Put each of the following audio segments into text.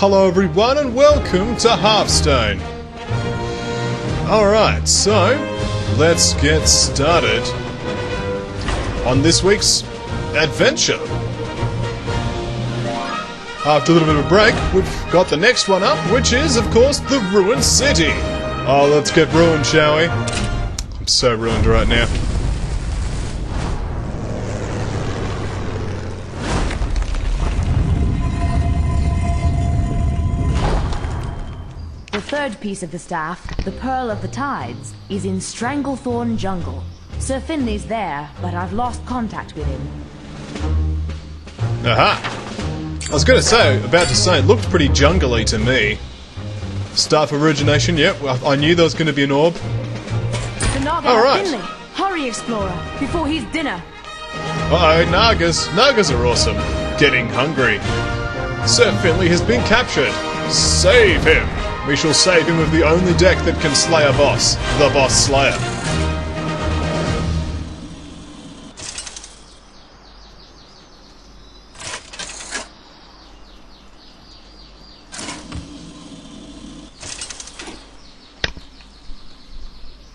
Hello everyone and welcome to Hearthstone. Alright, so let's get started on this week's adventure. After a little bit of a break, we've got the next one up, which is, of course, the Ruined City. Oh, let's get ruined, shall we? I'm so ruined right now. The third piece of the staff, the Pearl of the Tides, is in Stranglethorn Jungle. Sir Finley's there, but I've lost contact with him. Aha! I was about to say, it looked pretty jungly to me. Staff origination, yep, I knew there was going to be an orb. The Naga Alright. Finley! Hurry, Explorer, before he's dinner! Uh-oh, Nagas. Nagas are awesome. Getting hungry. Sir Finley has been captured. Save him! We shall save him with the only deck that can slay a boss. The Boss Slayer.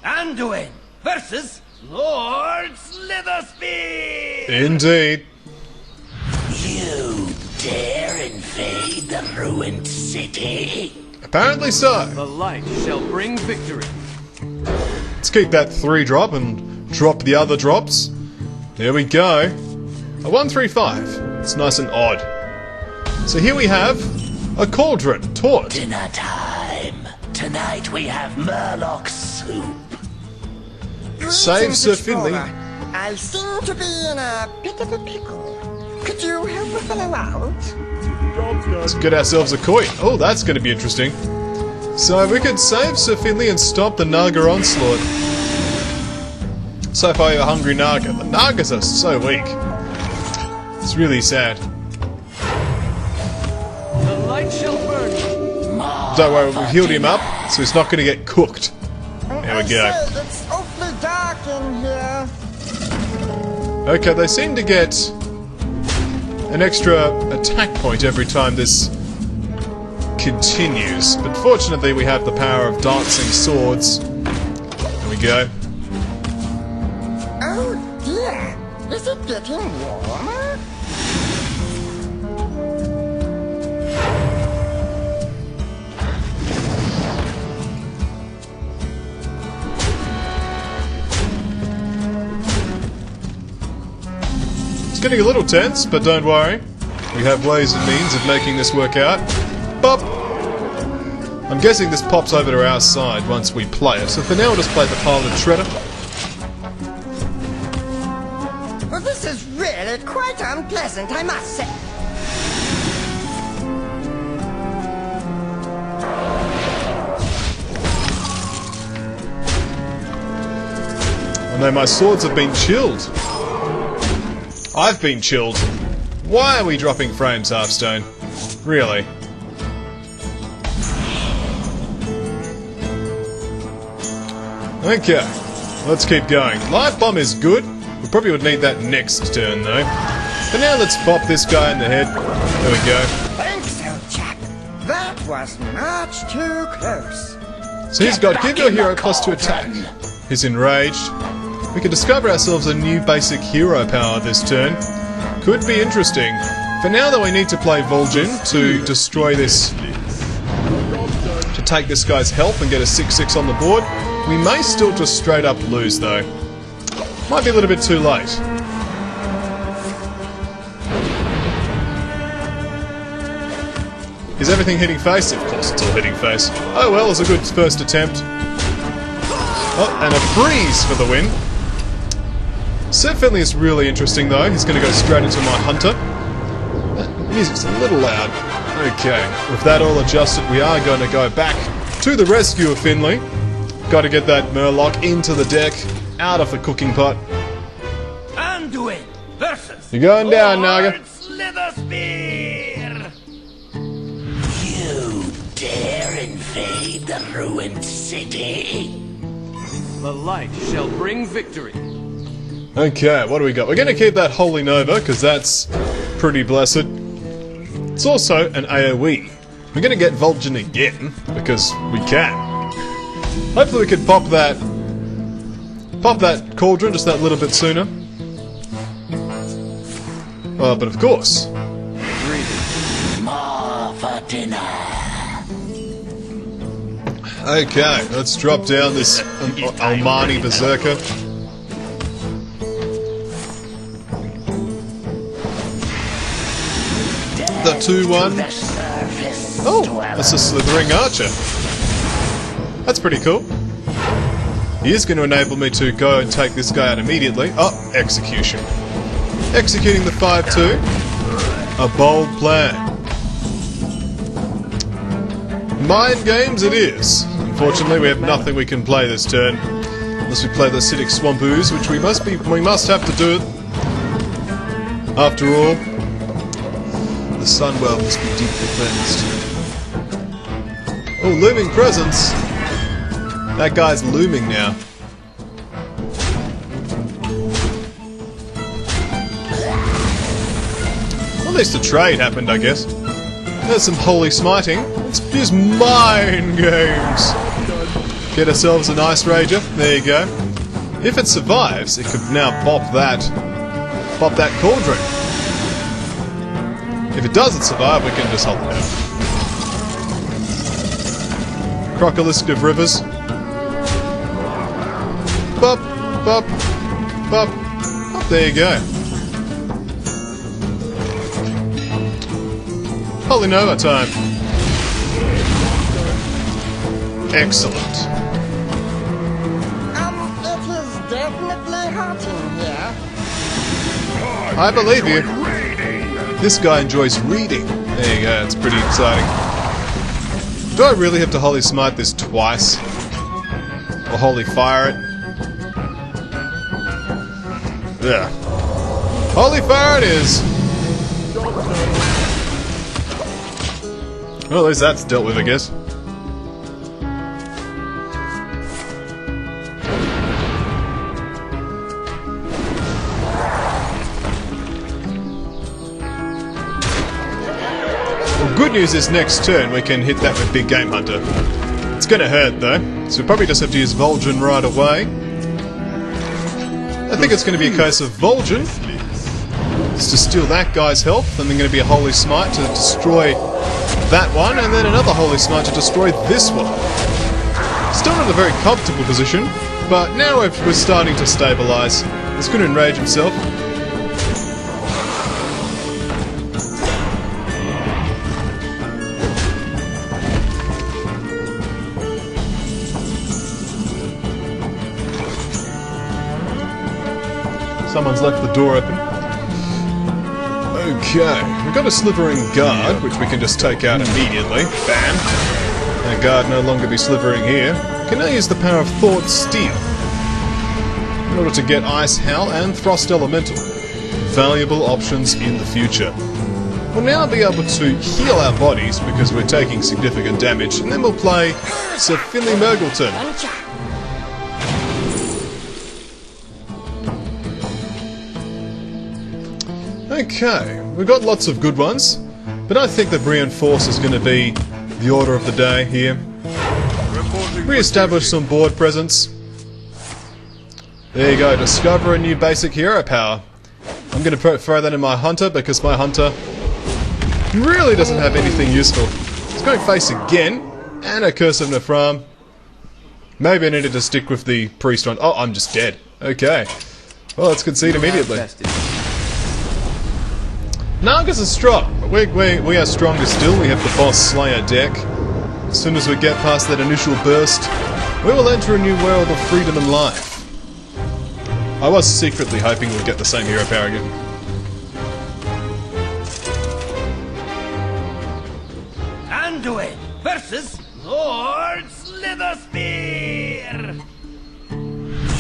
Anduin versus Lord Slitherspeed! Indeed. You dare invade the ruined city? Apparently so. The light shall bring victory. Let's keep that 3-drop and drop the other drops. There we go. A 1-3-5. It's nice and odd. So here we have a cauldron taught. Dinner time. Tonight we have Murloc soup. Save Sir Finley. I seem to be in a bit of a pickle. Could you help a fellow out? Let's get ourselves a coin. Oh, that's going to be interesting. So we could save Sir Finley and stop the Naga onslaught. So far, you're a hungry Naga. The Nagas are so weak. It's really sad. The light shall burn. Don't worry, we've healed him up, so he's not going to get cooked. There we go. It's awfully dark in here. Okay, they seem to get an extra attack point every time this continues, but fortunately we have the power of dancing swords. There we go. Oh dear, is it getting warmer? It's getting a little tense, but don't worry. We have ways and means of making this work out. Pop! I'm guessing this pops over to our side once we play it, so for now we'll just play the Piloted Shredder. Well, this is really quite unpleasant, I must say. I know my swords have been chilled. I've been chilled. Why are we dropping frames, Hearthstone? Really? Okay, let's keep going. Light Bomb is good. We probably would need that next turn, though. For now, let's pop this guy in the head. There we go. Thanks, old chap. That was much too close. So he's got give your hero +2 attack. He's enraged. We can discover ourselves a new basic hero power this turn. Could be interesting. For now, though, we need to play Vol'jin to destroy this, to take this guy's health and get a 6-6 on the board. We may still just straight up lose, though. Might be a little bit too late. Is everything hitting face? Of course it's all hitting face. Oh well, it's a good first attempt. Oh, and a freeze for the win. Sir Finley is really interesting, though. He's going to go straight into my Hunter. That music's a little loud. Okay, with that all adjusted, we are going to go back to the rescue of Finley. Got to get that Murloc into the deck, out of the cooking pot. Anduin versus You're going down, Naga. Lord Slitherspeed! You dare invade the ruined city? The light shall bring victory. Okay, what do we got? We're going to keep that Holy Nova, because that's pretty blessed. It's also an AoE. We're gonna get Vol'jin again, because we can. Hopefully we can pop that cauldron just that little bit sooner. But of course. More for dinner. Okay, let's drop down this Almani Berserker. The 2-1. Oh, that's a slithering archer. That's pretty cool. He is going to enable me to go and take this guy out immediately. Oh, execution. Executing the 5-2. A bold plan. Mind games it is. Unfortunately, we have nothing we can play this turn. Unless we play the acidic swamp ooze, which we must have to do it. After all, the Sunwell must be deeply cleansed. Oh, looming presence! That guy's looming now. Well, at least a trade happened, I guess. There's some holy smiting. Let's use mind games. Get ourselves an Ice Rager. There you go. If it survives, it could now pop that cauldron. If it doesn't survive, we can just hold it out. Crocolisk of Rivers. Bop, bop, bop. Oh, there you go. Holy Nova time. Excellent. It is definitely hot in here. I believe you. This guy enjoys reading. There you go, it's pretty exciting. Do I really have to Holy Smite this twice? Or Holy Fire it? Yeah. Holy Fire it is! Well, at least that's dealt with, I guess. Good news is next turn we can hit that with Big Game Hunter. It's gonna hurt though, so we probably just have to use Vol'jin right away. I think it's gonna be a case of Vol'jin is to steal that guy's health, and then gonna be a Holy Smite to destroy that one, and then another Holy Smite to destroy this one. Still not in a very comfortable position, but now we're starting to stabilise. He's gonna enrage himself. Someone's left the door open. Okay, we've got a slithering guard, which we can just take out immediately. Bam! That guard no longer be slithering here. We can now use the power of Thought Steel in order to get Ice Howl and Frost Elemental. Valuable options in the future. We'll now be able to heal our bodies because we're taking significant damage, and then we'll play Sir Finley Mergleton. Okay, we've got lots of good ones, but I think that Reinforce is going to be the order of the day here. Re-establish some board presence. There you go, discover a new basic hero power. I'm going to throw that in my Hunter because my Hunter really doesn't have anything useful. It's going face again, and a Curse of Nephram. Maybe I needed to stick with the Priest one. Oh, I'm just dead. Okay. Well, let's concede immediately. Nagas is strong, but we are stronger still. We have the Boss Slayer deck. As soon as we get past that initial burst, we will enter a new world of freedom and life. I was secretly hoping we'd get the same hero power again. Anduin versus Lord Slitherspear!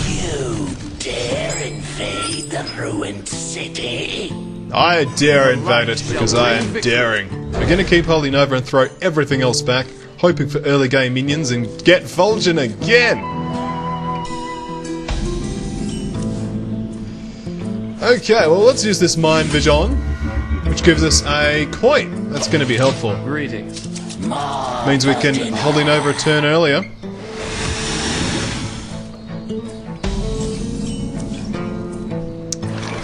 You dare invade the ruined city? I dare invade it because I am daring. We're going to keep Holy Nova and throw everything else back, hoping for early game minions and get Vol'jin again! Okay, well let's use this Mind Vision, which gives us a coin. That's going to be helpful. Greetings. Means we can Holy Nova a turn earlier.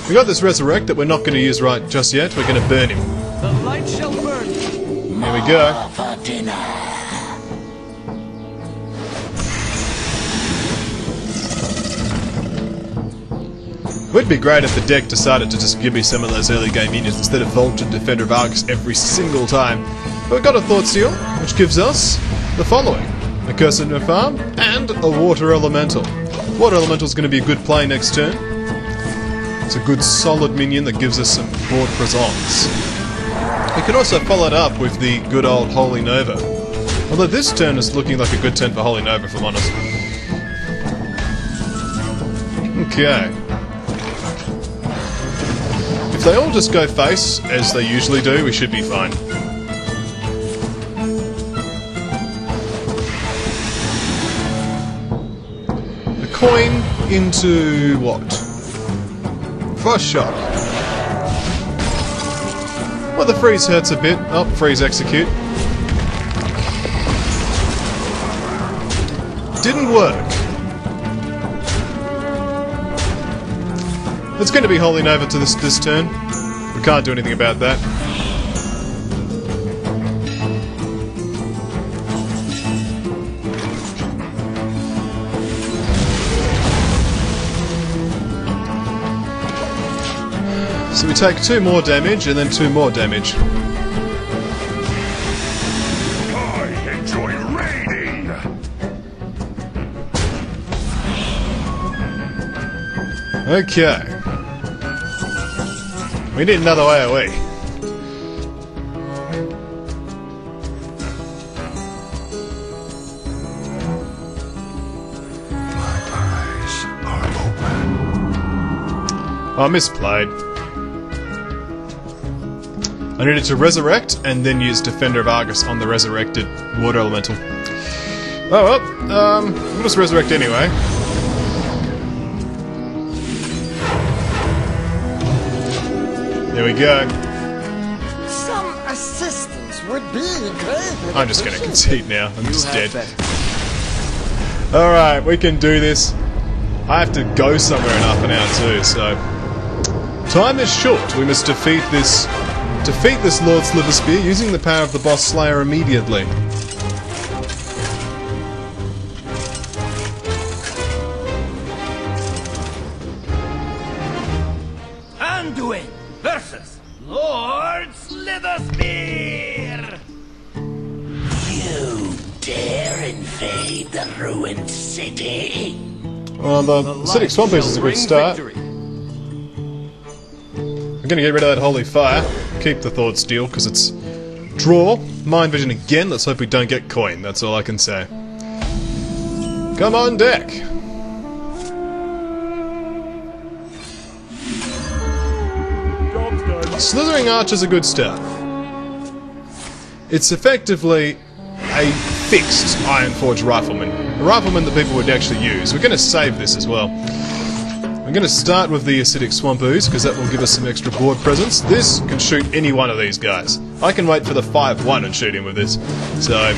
We got this Resurrect that we're not going to use right just yet. We're going to burn him. The light shall burn. Here we go. For dinner. It would be great if the deck decided to just give me some of those early game minions instead of Vault and Defender of Argus every single time. But we've got a Thought Steal, which gives us the following. A Curse in a Farm, and a Water Elemental. Water Elemental is going to be a good play next turn. It's a good solid minion that gives us some board presence. We can also follow it up with the good old Holy Nova. Although this turn is looking like a good turn for Holy Nova, if I'm honest. Okay. If they all just go face, as they usually do, we should be fine. A coin into what? Frost Shock. Well, the freeze hurts a bit. Oh, freeze execute. Didn't work. It's going to be Holy Nova to this turn. We can't do anything about that. So we take 2 more damage and then 2 more damage. I enjoy raiding. Okay. We need another AoE. My eyes are open. Oh, misplayed. I needed to resurrect and then use Defender of Argus on the resurrected Water Elemental. Oh well, we'll just resurrect anyway. There we go. Some assistance would be great. I'm just gonna concede now. I'm just dead. Alright, we can do this. I have to go somewhere in half an hour too, so... Time is short. We must defeat this Lord Sliverspear using the power of the Boss Slayer immediately. Anduin versus Lord Slitherspear. You dare invade the ruined city? Well, the Acidic Swamp is a good start. I'm gonna get rid of that Holy Fire. Keep the Thought Steal, because it's draw. Mind Vision again. Let's hope we don't get coin. That's all I can say. Come on deck. Slithering Arch is a good start. It's effectively a fixed Ironforge Rifleman. A rifleman that people would actually use. We're going to save this as well. I'm going to start with the Acidic Swamp Ooze, because that will give us some extra board presence. This can shoot any one of these guys. I can wait for the 5-1 and shoot him with this. So...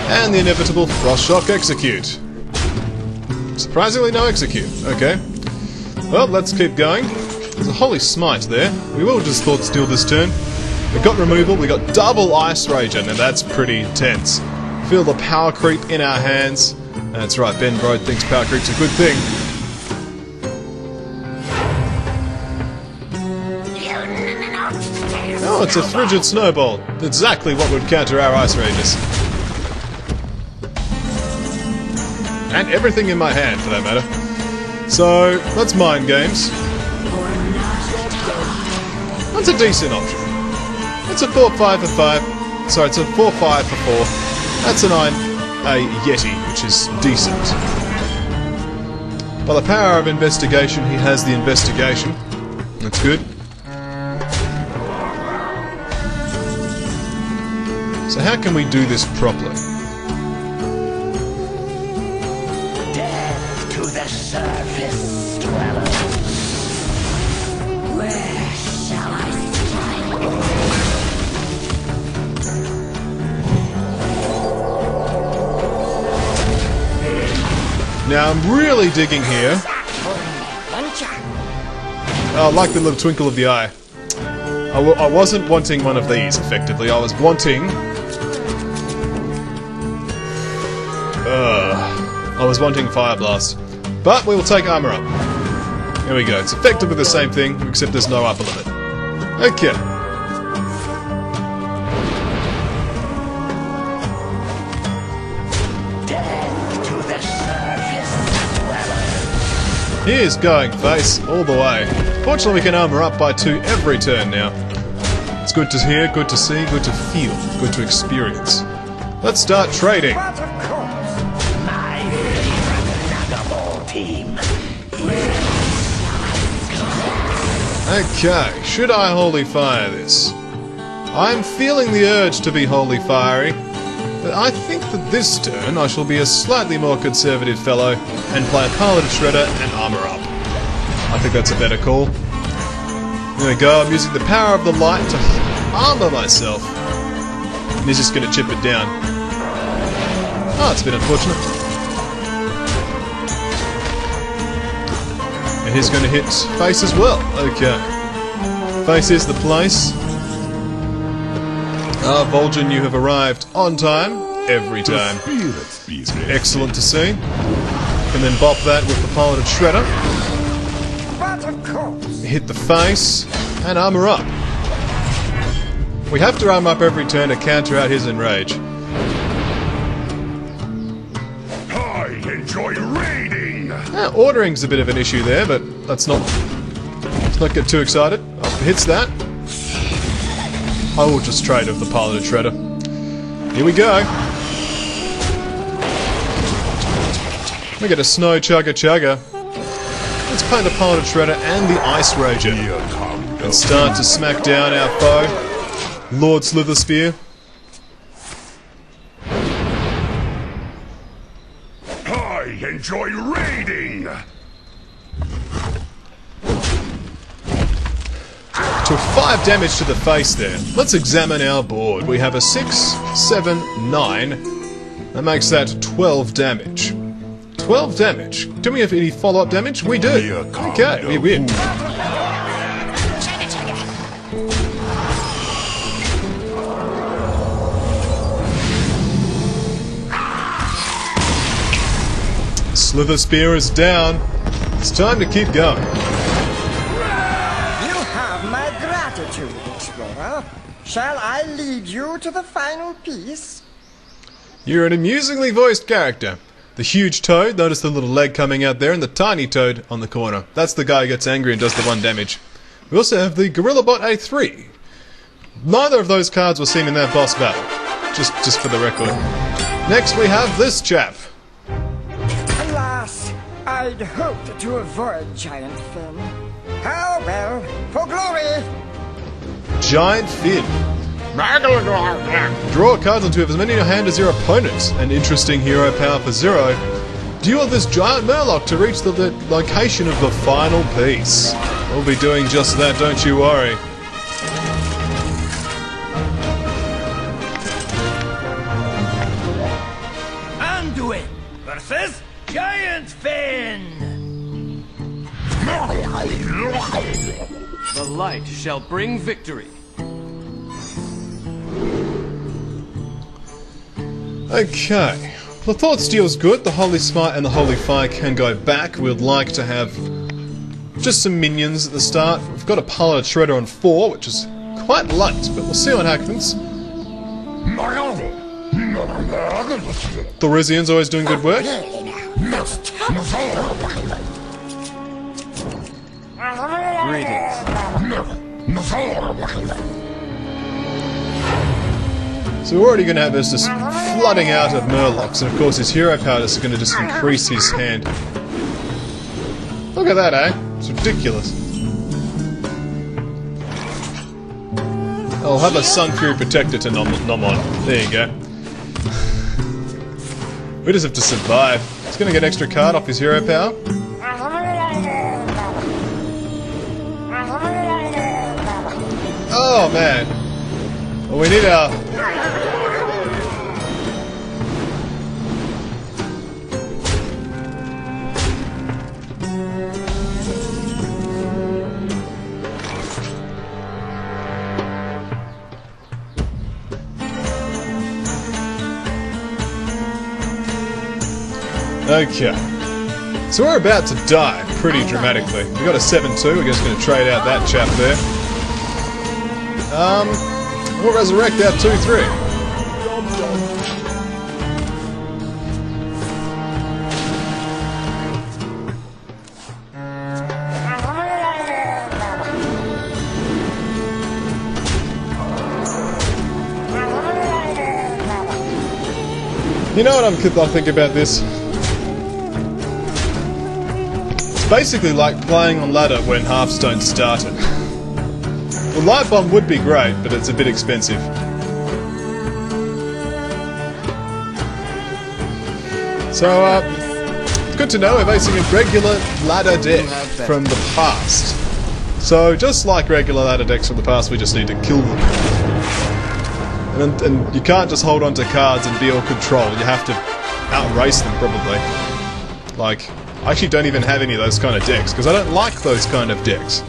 And the inevitable Frost Shock Execute. Surprisingly no Execute. Okay. Well, let's keep going. There's a Holy Smite there. We will just Thought Steal this turn. We got removal, we got double Ice Rage, and that's pretty intense. Feel the power creep in our hands. That's right, Ben Brode thinks power creep's a good thing. Oh, it's a Frigid Snowball. Exactly what would counter our Ice Rages. And everything in my hand, for that matter. So, that's Mind Games. That's a decent option. It's a 4-5 for 5. Sorry, it's a 4-5 for 4. That's a 9. A Yeti, which is decent. By the power of investigation, he has the investigation. That's good. So how can we do this properly? Death to the surface dwellers. Where shall I strike? Now I'm really digging here. Oh, I like the little twinkle of the eye. I wasn't wanting one of these, effectively. I was wanting... Fire Blast. But we will take armor up. There we go. It's effectively the same thing, except there's no upper limit. Okay. Here's going face all the way. Fortunately, we can armor up by 2 every turn now. It's good to hear, good to see, good to feel, good to experience. Let's start trading. But of course. My favorite team. Okay, should I Holy Fire this? I'm feeling the urge to be Holy Fiery, but I think that this turn I shall be a slightly more conservative fellow and play a Paladin Shredder and armor up. I think that's a better call. There we go, I'm using the power of the light to armor myself. And he's just going to chip it down. Oh, it's a bit unfortunate. And he's going to hit face as well. Okay. Face is the place. Ah, Vol'jin, you have arrived on time. Every time. It's excellent to see. And then bop that with the Paladin Shredder. But of course. Hit the face. And armor up. We have to armor up every turn to counter out his enrage. I enjoy raiding. Ordering's a bit of an issue there, but let's not get too excited. Up hits that. I will just trade with the Paladin Shredder. Here we go. We get a Snow Chugga Chugga. Let's play the Paladin Shredder and the Ice Rager. And start to smack down our foe, Lord Slitherspear. I enjoy raiding. Took 5 damage to the face there. Let's examine our board. We have a 6, 7, 9. That makes that 12 damage. 12 damage. Do we have any follow-up damage? We do. Okay, we win. Slither Spear is down. It's time to keep going. You have my gratitude, Explorer. Shall I lead you to the final piece? You're an amusingly voiced character. The huge toad, notice the little leg coming out there, and the tiny toad on the corner. That's the guy who gets angry and does the 1 damage. We also have the Gorillabot A3. Neither of those cards were seen in that boss battle. Just for the record. Next we have this chap. Alas, I'd hoped to avoid Giant Finn. How well, for glory! Giant Finn. Draw cards until you have as many in your hand as your opponent. An interesting hero power for 0. Duel this giant Murloc to reach the location of the final piece. We'll be doing just that, don't you worry. Anduin versus Giant Finn. The light shall bring victory. Okay. The Thought Steel's good, the Holy Smite and the Holy Fire can go back. We'd like to have just some minions at the start. We've got a Paladin Shredder on 4, which is quite light, but we'll see what happens. Thorizian's always doing good work. So we're already going to have this just flooding out of Murlocs, and of course his hero power is going to just increase his hand. Look at that, eh? It's ridiculous. I'll have a Sun Fury Protector to nom on. There you go. We just have to survive. He's going to get an extra card off his hero power. Oh man. Well, we need our... Okay. So we're about to die pretty dramatically. We got a 7-2, we're just going to trade out that chap there. We'll resurrect our 2-3. You know what I think about this? It's basically like playing on ladder when Hearthstone started. Well, Light Bomb would be great, but it's a bit expensive. So, it's good to know we're facing a regular ladder deck from the past. So, just like regular ladder decks from the past, we just need to kill them. And you can't just hold on to cards and be all control. You have to outrace them, probably. Like, I actually don't even have any of those kind of decks, because I don't like those kind of decks.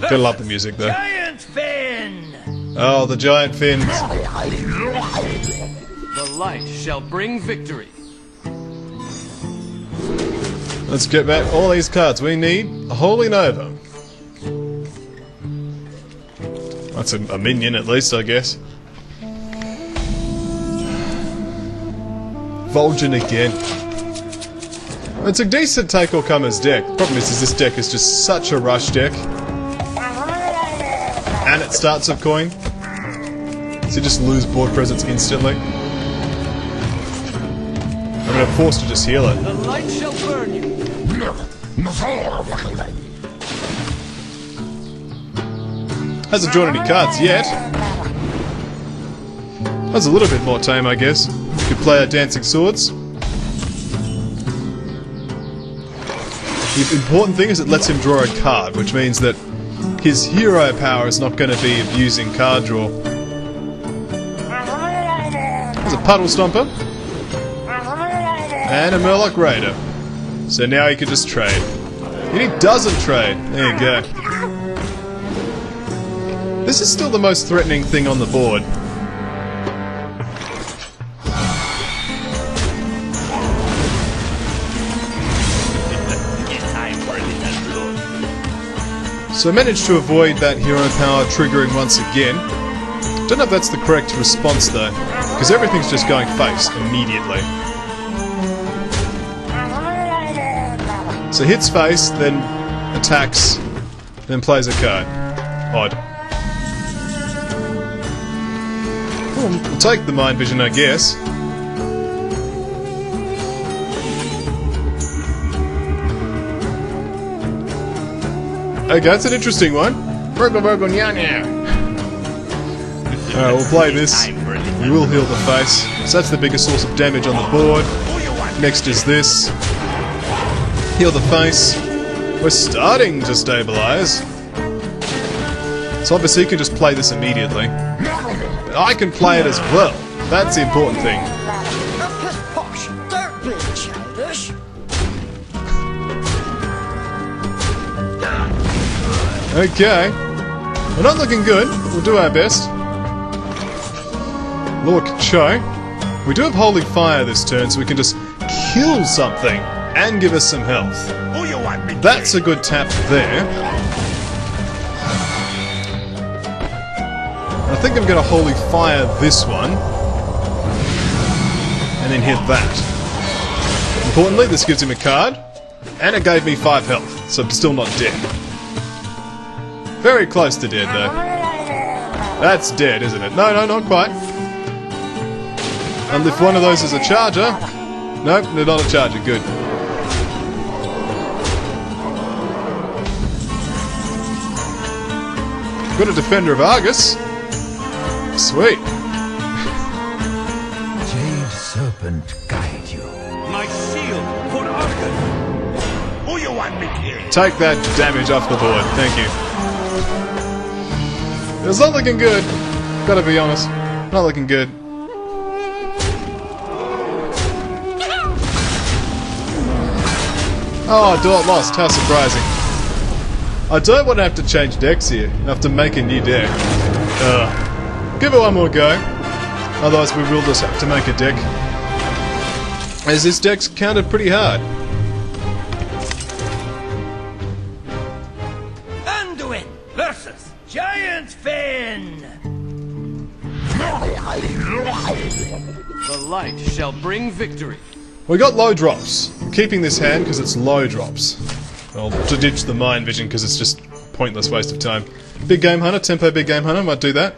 Gotta love the music, though. Giant fin! Oh, the giant fins. The light shall bring victory. Let's get back all these cards. We need a Holy Nova. That's a minion, at least, I guess. Vol'jin again. It's a decent take-all-comers deck. Problem is this deck is just such a rush deck. And it starts with coin. So you just lose board presence instantly. I'm gonna force to just heal it. The light shall burn you. Hasn't drawn any cards yet. That's a little bit more tame, I guess. Could play our Dancing Swords. The important thing is it lets him draw a card, which means that his hero power is not going to be abusing card draw. There's a Puddle Stomper. And a Murloc Raider. So now he can just trade. And he doesn't trade. There you go. This is still the most threatening thing on the board. So I managed to avoid that hero power triggering once again. Don't know if that's the correct response though, because everything's just going face immediately. So hits face, then attacks, then plays a card. Odd. We'll take the Mind Vision, I guess. Okay, that's an interesting one. Alright, we'll play this. We will heal the face. So that's the biggest source of damage on the board. Next is this. Heal the face. We're starting to stabilize. So obviously you can just play this immediately. But I can play it as well. That's the important thing. Don't be childish. Okay. We're not looking good, but we'll do our best. Lord Cho. We do have Holy Fire this turn, so we can just kill something and give us some health. That's a good tap there. I think I'm going to Holy Fire this one. And then hit that. Importantly, this gives him a card. And it gave me 5 health, so I'm still not dead. Very close to dead, though. That's dead, isn't it? No, not quite. And if one of those is a charger... Nope, they're not a charger. Good. Got a Defender of Argus. Sweet. Jade Serpent guide you. My shield for Argus. Who you want me to? Take that damage off the board. Thank you. It's not looking good. Gotta be honest. Not looking good. Oh, Dort lost. How surprising. I don't want to have to change decks here. I have to make a new deck. Give it one more go. Otherwise we will just have to make a deck. As this deck's counted pretty hard. Anduin versus Giant Finn. The light shall bring victory. We got low drops. I'm keeping this hand because it's low drops. Well, to ditch the mind vision because it's just pointless waste of time. Big Game Hunter, tempo Big Game Hunter, might do that.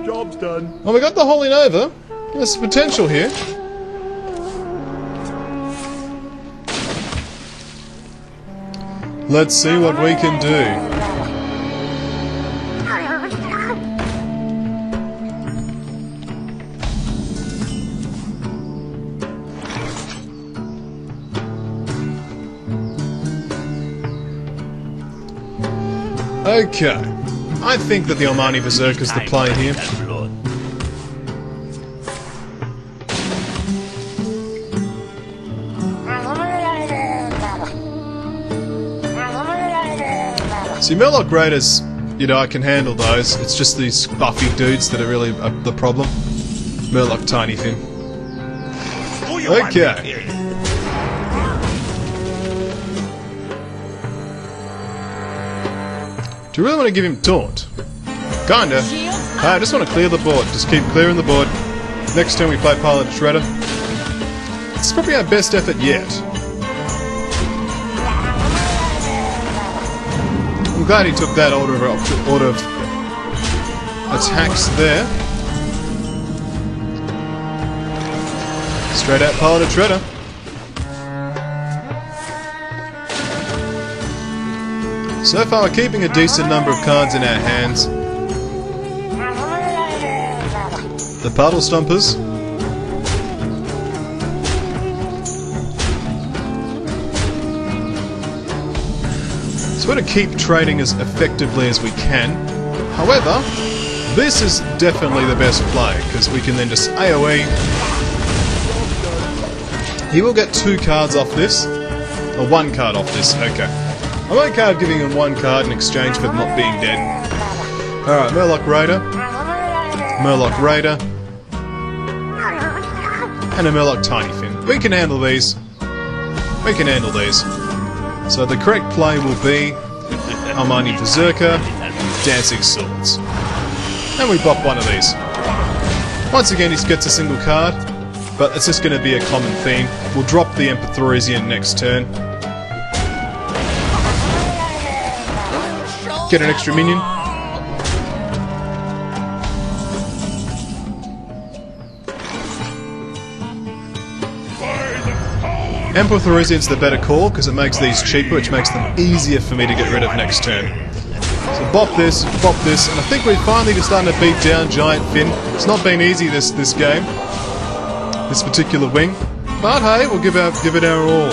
Job's done. Well, we got the Holy Nova. There's potential here. Let's see what we can do. Okay. I think that the Almani Berserk is the play here. See, Murloc Raiders, you know, I can handle those. It's just these buffy dudes that are really the problem. Murloc Tiny Fin. Okay. Do you really want to give him Taunt? Kinda. I just want to clear the board. Just keep clearing the board. Next turn we play Pilot Shredder. It's probably our best effort yet. I'm glad he took that order of attacks there. Straight out Pilot Shredder. So far we're keeping a decent number of cards in our hands. The Puddle Stompers. So we're going to keep trading as effectively as we can. However, this is definitely the best play, because we can then just AoE. He will get 2 cards off this. Or 1 card off this, okay. I'm okay with giving him 1 card in exchange for not being dead. Alright, Murloc Raider. Murloc Raider. And a Murloc Tiny Fin. We can handle these. We can handle these. So the correct play will be Almani Berserker, Dancing Swords. And we bop one of these. Once again he gets a single card, but it's just going to be a common theme. We'll drop the Empathorisian next turn. Get an extra minion. Empathorisian's the better call because it makes these cheaper, which makes them easier for me to get rid of next turn. So bop this, and I think we're finally just starting to beat down Giant Finn. It's not been easy this game, this particular wing, but hey, we'll give it our all.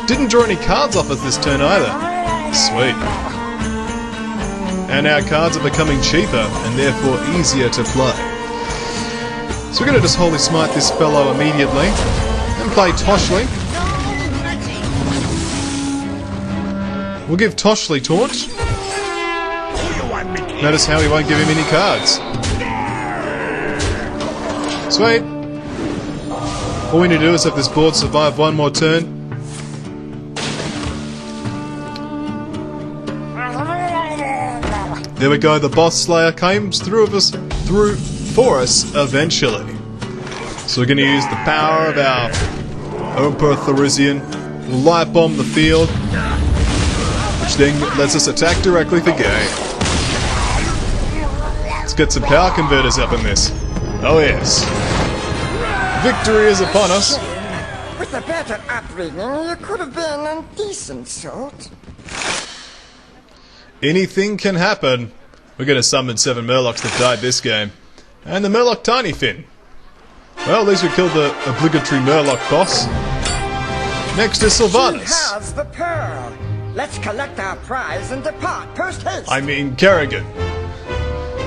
Didn't draw any cards off us this turn either. Sweet. And our cards are becoming cheaper and therefore easier to play. So we're going to just Holy Smite this fellow immediately and play Toshli. We'll give Toshli Taunt. Notice how we won't give him any cards. Sweet. All we need to do is have this board survive 1 more turn. There we go, the Boss Slayer came through for us eventually. So we're going to use the power of our Empathorisian. We'll light bomb the field, which then lets us attack directly for game. Let's get some power converters up in this. Oh yes. Victory is upon us. With a better upbringing, you could have been a decent sort. Anything can happen. We're going to summon 7 Murlocs that died this game. And the Murloc Tiny Fin. Well, at least we killed the obligatory Murloc boss. Next is Sylvanas. He has the pearl. Let's collect our prize and depart post-haste. I mean Kerrigan.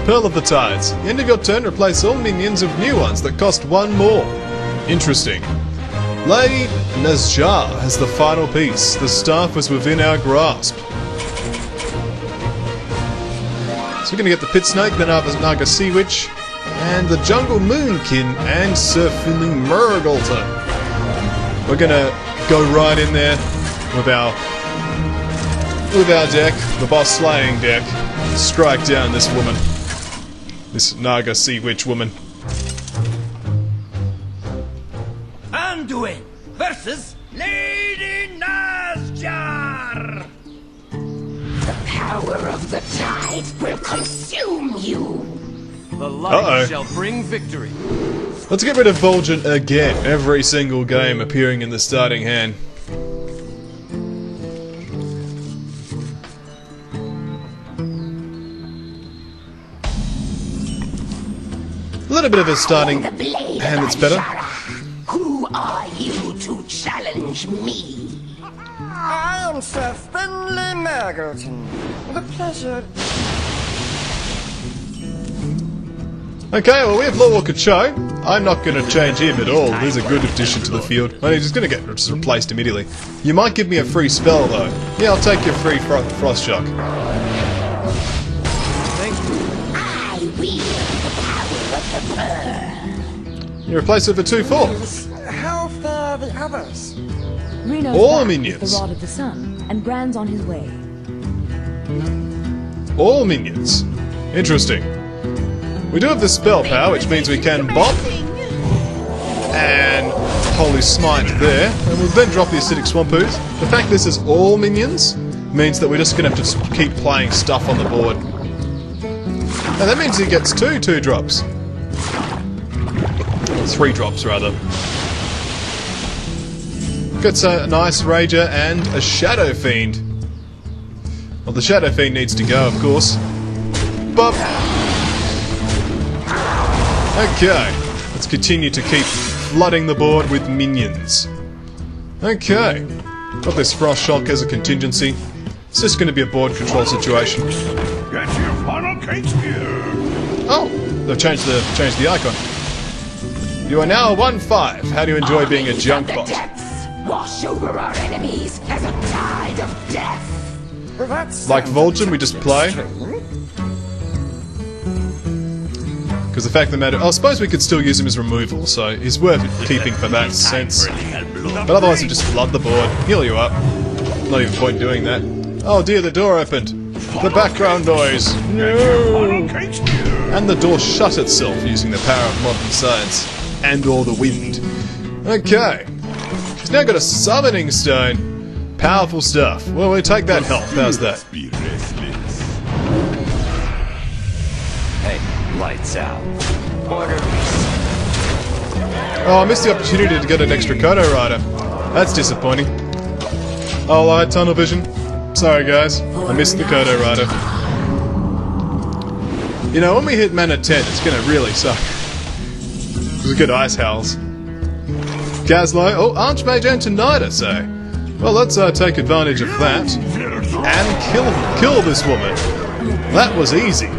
Pearl of the Tides. At the end of your turn, replace all minions with new ones that cost 1 more. Interesting. Lady Nazjar has the final piece. The staff was within our grasp. So we're going to get the Pit Snake, the Naga Sea Witch, and the Jungle Moonkin, and Sir Finley Murgleton. We're going to go right in there with our deck, the boss slaying deck, strike down this woman. This Naga Sea Witch woman. Anduin versus Lady Nazjar! The power of the tide will consume you. The light shall bring victory. Let's get rid of Vol'jin again. Every single game appearing in the starting hand. A little bit of a starting hand that's better. Who are you to challenge me? I am Sir Finley Murgleton. The pleasure. Okay, well we have Lorewalker Cho. I'm not going to change him at all. He's a good addition to the field. Well, he's just going to get replaced immediately. You might give me a free spell though. Yeah, I'll take your free Frost Shock. I wield the power of the pearl. You replace it for 2/4. How fare the others? Reno's All back minions. with the Rod of the Sun, and Bran's on his way. All minions. Interesting. We do have the spell power, which means we can bop and Holy Smite there, and we'll then drop the Acidic Swamp Ooze. The fact this is all minions means that we're just going to have to keep playing stuff on the board. And that means he gets 2 drops. Or 3 drops, rather. Gets a nice Rager and a Shadow Fiend. Well, the Shadow Fiend needs to go, of course. Bop! Okay, let's continue to keep flooding the board with minions. Okay, got this Frost Shock as a contingency. It's just going to be a board control situation. Get your funnel cakes here. Oh, they've changed the icon. You are now a 1/5. How do you enjoy being a junk The bot? depths wash over our enemies as a tide of death. Well, that's Like Vol'jin, we just play. Because the fact of the matter, I suppose we could still use him as removal, so he's worth keeping for that sense. But otherwise, we just flood the board, heal you up. Not even point doing that. Oh dear, the door opened. The background noise. No. And the door shut itself using the power of modern science and or the wind. Okay, she's now got a summoning stone. Powerful stuff. Well, we'll take that health. How's that? Be restless. Hey, lights out. Oh, I missed the opportunity to get an extra Kodo Rider. That's disappointing. Oh, I had tunnel vision. Sorry, guys. I missed the Kodo Rider. You know, when we hit mana 10, it's gonna really suck. Because we get Ice Howls. Gazlo. Oh, Archmage Antonidas, eh? Well, let's take advantage of that. And kill this woman. That was easy.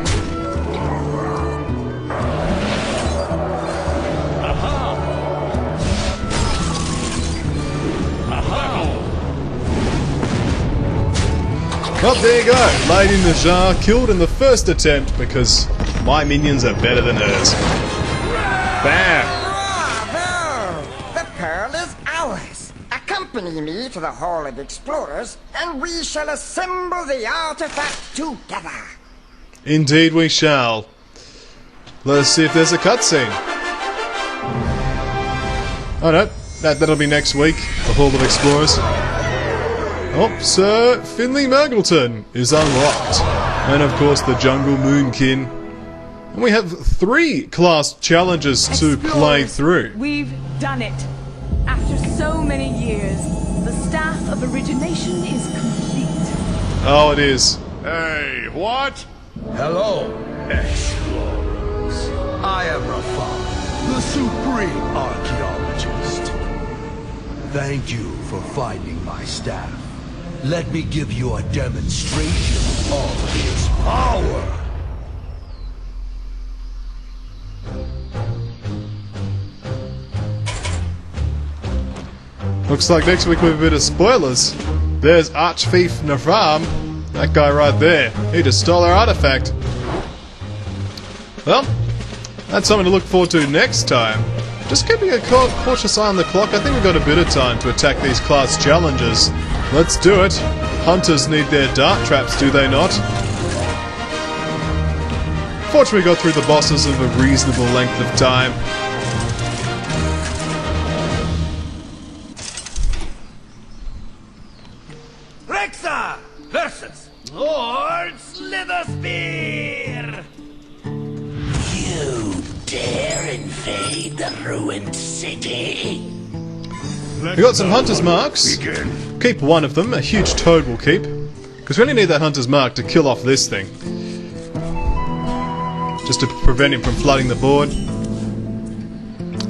Well, there you go. Lady Nazjar killed in the first attempt because my minions are better than hers. Bam! Bravo! The pearl is ours. Accompany me to the Hall of Explorers, and we shall assemble the artifact together. Indeed we shall. Let us see if there's a cutscene. Oh no, that'll be next week. The Hall of Explorers. Oh, Sir Finley Murgleton is unlocked. And of course the Jungle Moonkin. And we have 3 class challenges to play through. We've done it. After so many years, the staff of origination is complete. Oh, it is. Hey, what? Hello, explorers. I am Rafal, the supreme archaeologist. Thank you for finding my staff. Let me give you a demonstration of its power. Looks like next week we've a bit of spoilers. There's Archfief Nafram. That guy right there. He just stole our artifact. Well, that's something to look forward to next time. Just keeping a cautious eye on the clock. I think we've got a bit of time to attack these class challenges. Let's do it. Hunters need their dart traps, do they not? Fortunately, we got through the bosses of a reasonable length of time. Rexa versus Lord Slitherspear! You dare invade the ruined city? We got some hunter's marks. Keep one of them. A huge toad will keep. Because we only need that hunter's mark to kill off this thing. Just to prevent him from flooding the board.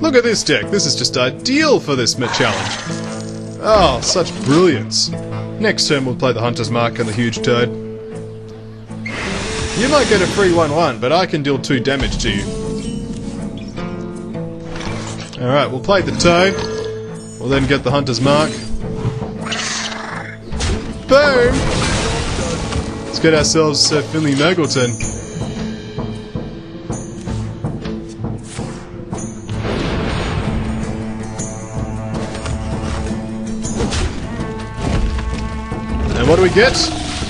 Look at this deck. This is just ideal for this challenge. Oh, such brilliance. Next turn we'll play the hunter's mark and the huge toad. You might get a free 1-1, but I can deal 2 damage to you. Alright, we'll play the toad. We'll then get the hunter's mark. Boom! Let's get ourselves Finley Megleton. And what do we get?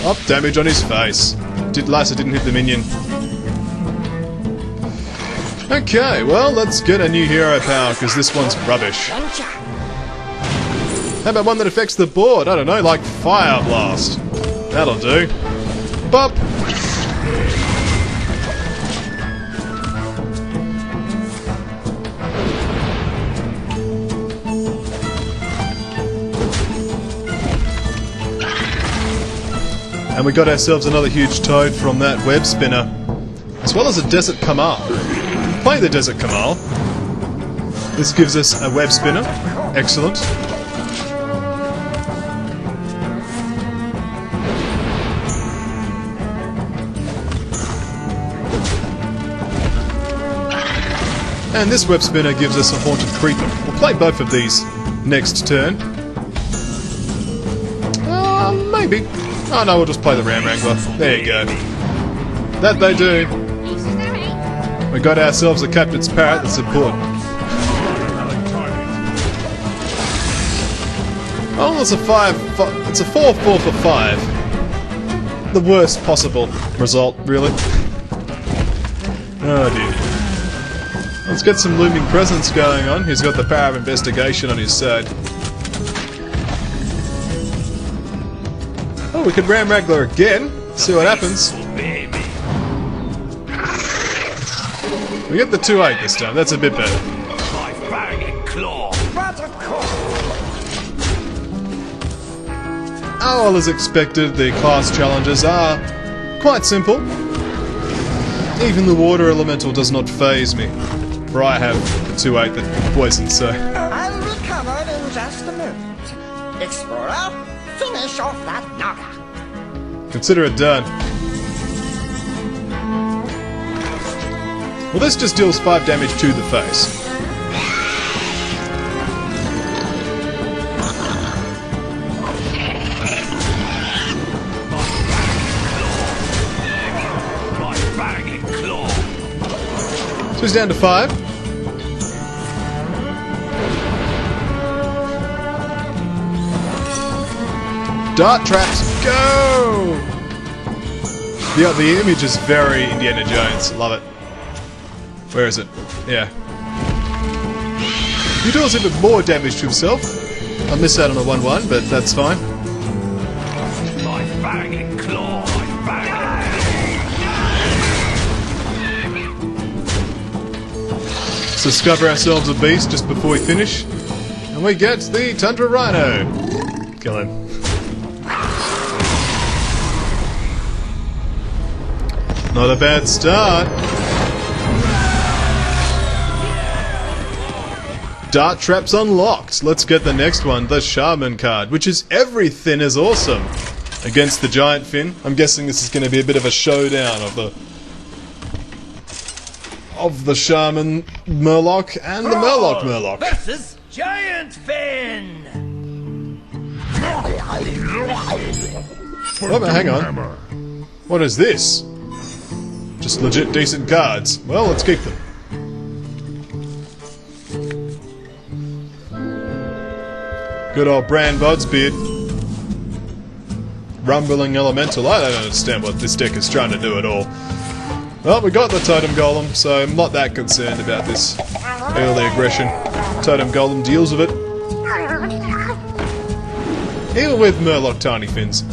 Oh, damage on his face. Last I didn't hit the minion. Okay, well, let's get a new hero power, because this one's rubbish. How about one that affects the board? I don't know, like Fire Blast. That'll do. Bop! And we got ourselves another huge toad from that web spinner. As well as a Desert Kamal. Play the Desert Kamal. This gives us a web spinner. Excellent. And this web spinner gives us a Haunted Creeper. We'll play both of these next turn. Maybe. Oh no, we'll just play the Ram Wrangler. There you go. That they do. We got ourselves a Captain's Parrot that's important. Oh, it's a 5. It's a 4/4 for 5. The worst possible result, really. Oh dear. Let's get some Looming Presence going on. He's got the Power of Investigation on his side. Oh, we could Ram Wrangler again. See what happens. We get the 2/8 this time. That's a bit better. Oh, well, as expected, the class challenges are quite simple. Even the water elemental does not faze me, for I have the 2/8 that poisons, so... I'll be covered in just a moment. Explorer, finish off that Naga. Consider it done. Well, this just deals 5 damage to the face. So he's down to 5. Dart traps, go! The image is very Indiana Jones. Love it. Where is it? Yeah. He deals even more damage to himself. I missed out on a 1/1, but that's fine. Let's discover ourselves a beast just before we finish. And we get the Tundra Rhino. Kill him. Not a bad start. Dart traps unlocked. Let's get the next one, the Shaman card, which is everything is awesome against the Giant Fin. I'm guessing this is going to be a bit of a showdown of the Shaman Murloc and the Murloc Murloc. Versus Giant Fin! Oh, but hang on. What is this? Just legit decent cards. Well, let's keep them. Good old Bran Bodsbeard. Rumbling Elemental. I don't understand what this deck is trying to do at all. Well, we got the Totem Golem, so I'm not that concerned about this early aggression. Totem Golem deals with it. Even with Murloc Tiny Fins.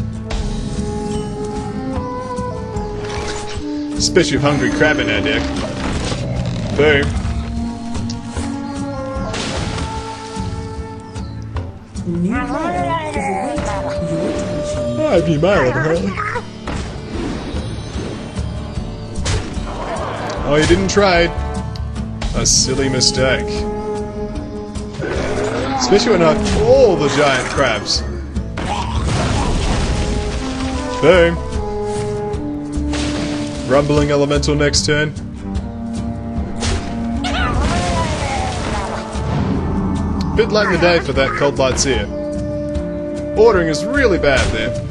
Especially with Hungry Crab in our deck. Boom. I have new mail, apparently. Oh, you didn't trade. A silly mistake. Especially when I have all the giant crabs. Boom. Rumbling Elemental next turn. Bit late in the day for that Cold Light Seer. Ordering is really bad there.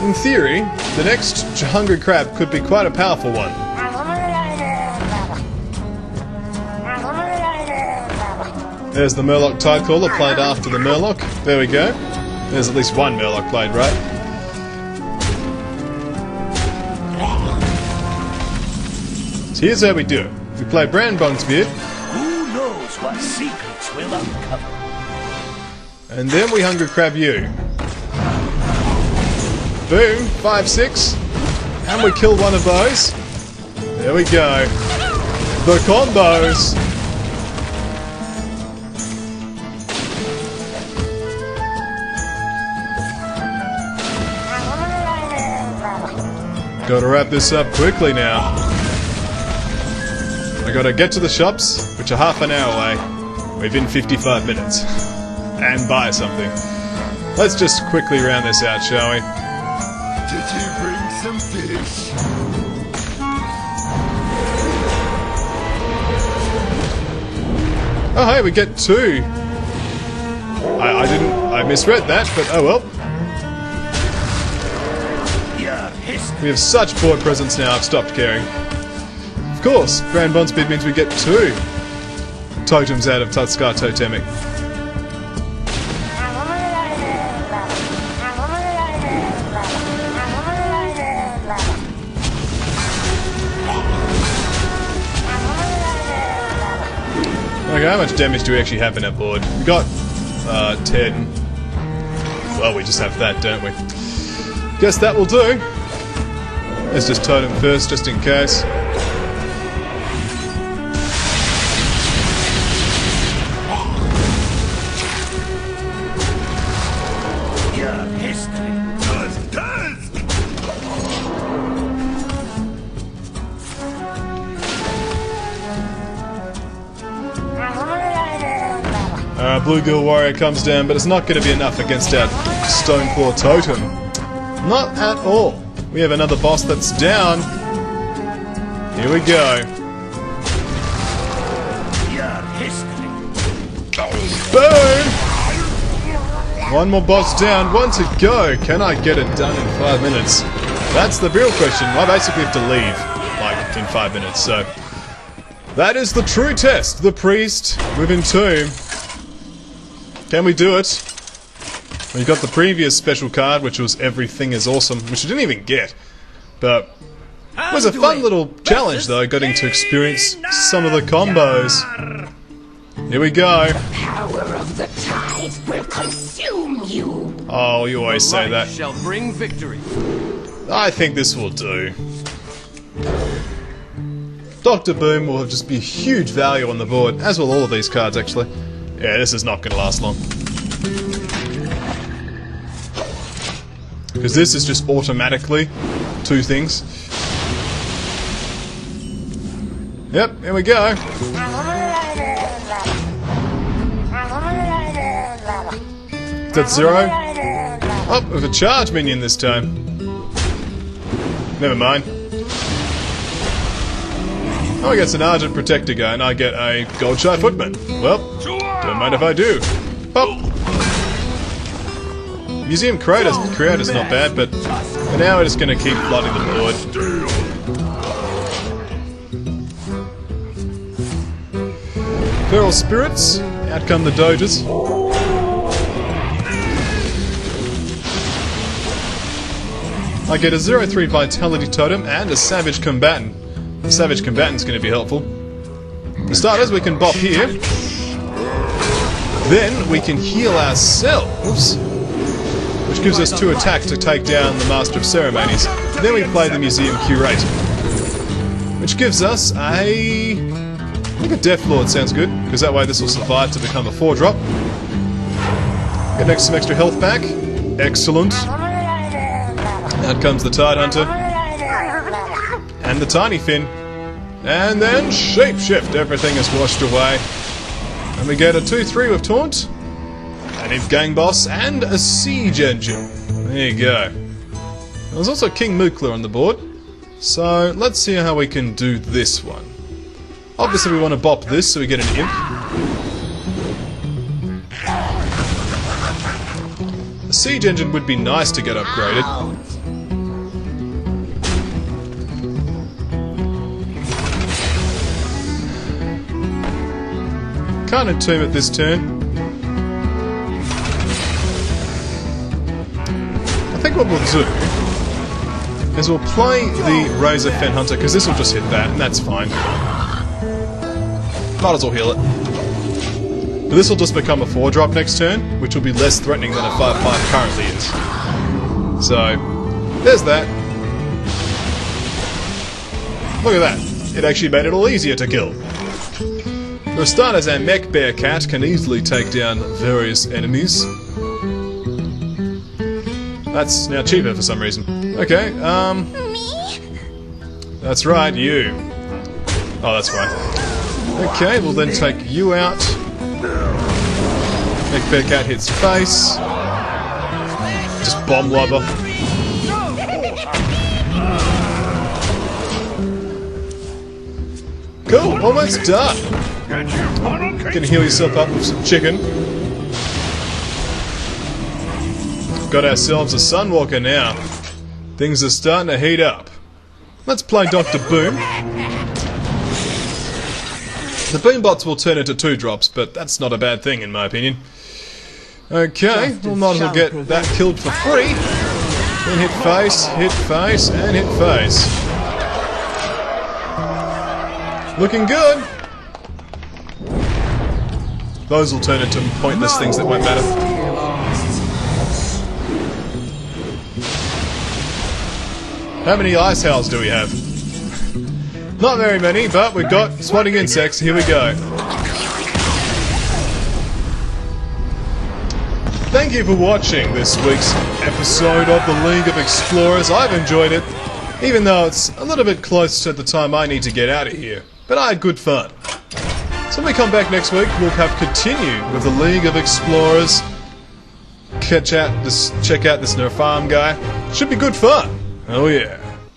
In theory, the next Hungry Crab could be quite a powerful one. There's the Murloc Tidecaller played after the Murloc. There we go. There's at least one Murloc played, right? So here's how we do it. We play Bran Bodsbeard. Who knows what secrets we'll uncover? And then we Hungry Crab you. Boom, 5/6. And we kill one of those. There we go. The combos. Gotta wrap this up quickly now. I gotta get to the shops, which are half an hour away, within 55 minutes, and buy something. Let's just quickly round this out, shall we? Did you bring some fish? Oh hey, we get two. I misread that, but oh well. We have such board presence now, I've stopped caring. Of course, Bran Bodsbeard means we get two totems out of Tutskar Totemic. Okay, how much damage do we actually have in our board? We got 10. Well, we just have that, don't we? Guess that will do. Let's just totem first, just in case. Your history does. Bluegill Warrior comes down, but it's not going to be enough against our Stoneclaw Totem. Not at all. We have another boss that's down. Here we go. Your history. Boom! One more boss down, one to go. Can I get it done in 5 minutes? That's the real question. I basically have to leave, like, in 5 minutes, so... That is the true test. The priest with Entomb. Can we do it? We got the previous special card, which was Everything is Awesome, which I didn't even get. But it was a fun little challenge, though, getting to experience some of the combos. Here we go. The power of the tide will consume you. Oh, you always say that. Shall bring victory. I think this will do. Dr. Boom will just be huge value on the board, as will all of these cards, actually. Yeah, this is not going to last long. Because this is just automatically two things. Yep, here we go. Is that 0? Oh, with a charge minion this time. Never mind. Oh, I get an Argent Protector guy, and I get a Gold Shy Footman. Well, don't mind if I do. Pop! Museum Creator's not bad, but for now we're just going to keep flooding the board. Feral Spirits, out come the Doges. I get a 0-3 Vitality Totem and a Savage Combatant. The Savage Combatant's going to be helpful. For starters, we can bop here. Then we can heal ourselves, which gives us 2 attack to take down the Master of Ceremonies. Then we play the Museum Curator, which gives us a... I think a Death Lord sounds good, because that way this will survive to become a 4-drop. Get next some extra health back. Excellent. Out comes the Tide Hunter. And the Tiny Fin. And then Shapeshift. Everything is washed away. And we get a 2-3 with Taunt. An Imp Gang Boss. And a Siege Engine. There you go. There's also King Mookler on the board. So let's see how we can do this one. Obviously we want to bop this so we get an Imp. A Siege Engine would be nice to get upgraded. Can't entomb it this turn. I think what we'll do is we'll play the Razor Fen Hunter, because this will just hit that, and that's fine. Might as well heal it. But this will just become a 4-drop next turn, which will be less threatening than a 5-5 currently is. So, there's that. Look at that. It actually made it all easier to kill. For starters, our Mech Bear Cat can easily take down various enemies. That's now cheaper for some reason. Okay, Me? that's right, you. Oh, that's fine. Okay, we'll then take you out. Mech Bear Cat hits face. Just bomb lobber. Cool, almost done. Can heal yourself up with some chicken. Got ourselves a Sunwalker now. Things are starting to heat up. Let's play Dr. Boom. The Boombots will turn into 2-drops, but that's not a bad thing in my opinion. Okay, we might as well get that killed for free. Then hit face, and hit face. Looking good. Those will turn into pointless things that won't matter. How many Ice Howls do we have? Not very many, but we've got Swatting Insects. Here we go. Thank you for watching this week's episode of the League of Explorers. I've enjoyed it, even though it's a little bit close to the time I need to get out of here. But I had good fun. So when we come back next week, we'll have continue with the League of Explorers. Check out this Nerfarm guy. Should be good fun. Oh yeah.